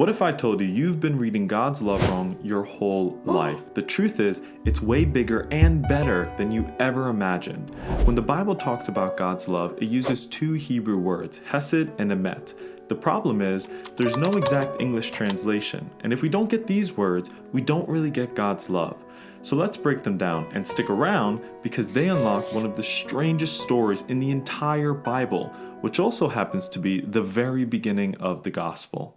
What if I told you you've been reading God's love wrong your whole life? The truth is, it's way bigger and better than you ever imagined. When the Bible talks about God's love, it uses two Hebrew words, hesed and emet. The problem is, there's no exact English translation, and if we don't get these words, we don't really get God's love. So let's break them down and stick around because they unlock one of the strangest stories in the entire Bible, which also happens to be the very beginning of the gospel.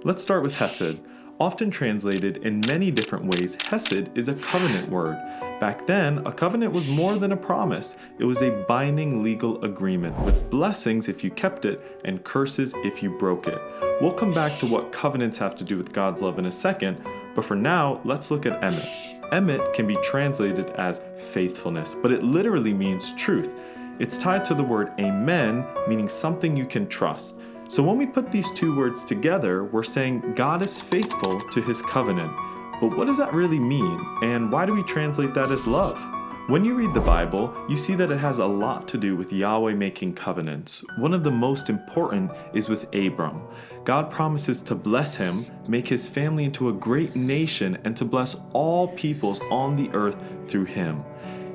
Let's start with hesed. Often translated in many different ways, hesed is a covenant word. Back then, a covenant was more than a promise. It was a binding legal agreement with blessings if you kept it and curses if you broke it. We'll come back to what covenants have to do with God's love in a second, but for now, let's look at emet. Emet can be translated as faithfulness, but it literally means truth. It's tied to the word amen, meaning something you can trust. So when we put these two words together, we're saying God is faithful to his covenant. But what does that really mean? And why do we translate that as love? When you read the Bible, you see that it has a lot to do with Yahweh making covenants. One of the most important is with Abram. God promises to bless him, make his family into a great nation, and to bless all peoples on the earth through him.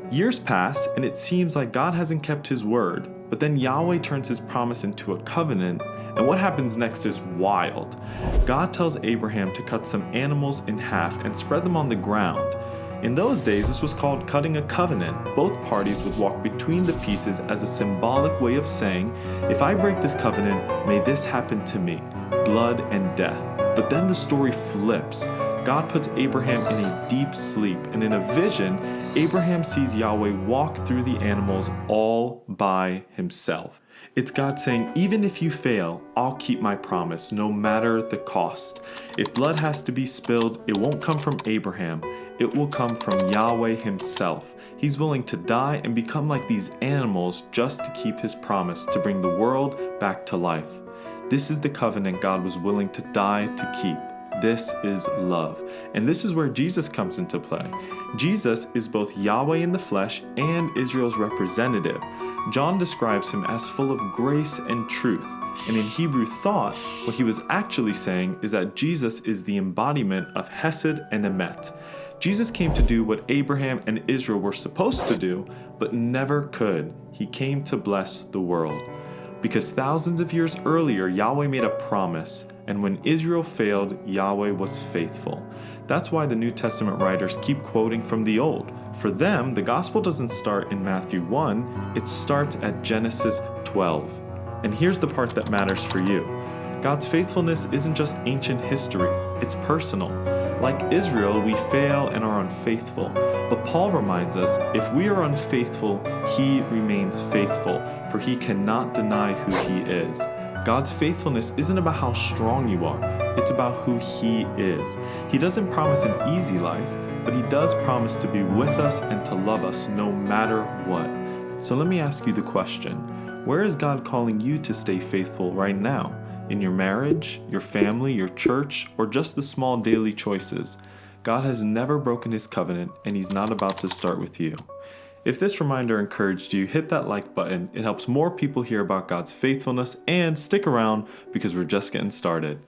Years pass, and it seems like God hasn't kept his word, but then Yahweh turns his promise into a covenant, and what happens next is wild. God tells Abraham to cut some animals in half and spread them on the ground. In those days, this was called cutting a covenant. Both parties would walk between the pieces as a symbolic way of saying, if I break this covenant, may this happen to me, blood and death. But then the story flips. God puts Abraham in a deep sleep, and in a vision, Abraham sees Yahweh walk through the animals all by himself. It's God saying, even if you fail, I'll keep my promise, no matter the cost. If blood has to be spilled, it won't come from Abraham. It will come from Yahweh himself. He's willing to die and become like these animals just to keep his promise to bring the world back to life. This is the covenant God was willing to die to keep. This is love. And this is where Jesus comes into play. Jesus is both Yahweh in the flesh and Israel's representative. John describes him as full of grace and truth. And in Hebrew thought, what he was actually saying is that Jesus is the embodiment of hesed and emet. Jesus came to do what Abraham and Israel were supposed to do, but never could. He came to bless the world. Because thousands of years earlier, Yahweh made a promise, and when Israel failed, Yahweh was faithful. That's why the New Testament writers keep quoting from the Old. For them, the gospel doesn't start in Matthew 1, it starts at Genesis 12. And here's the part that matters for you. God's faithfulness isn't just ancient history, it's personal. Like Israel, we fail and are unfaithful. But Paul reminds us, if we are unfaithful, he remains faithful, for he cannot deny who he is. God's faithfulness isn't about how strong you are, it's about who he is. He doesn't promise an easy life, but he does promise to be with us and to love us no matter what. So let me ask you the question, where is God calling you to stay faithful right now? In your marriage, your family, your church, or just the small daily choices? God has never broken his covenant, and he's not about to start with you. If this reminder encouraged you, hit that like button. It helps more people hear about God's faithfulness, and stick around because we're just getting started.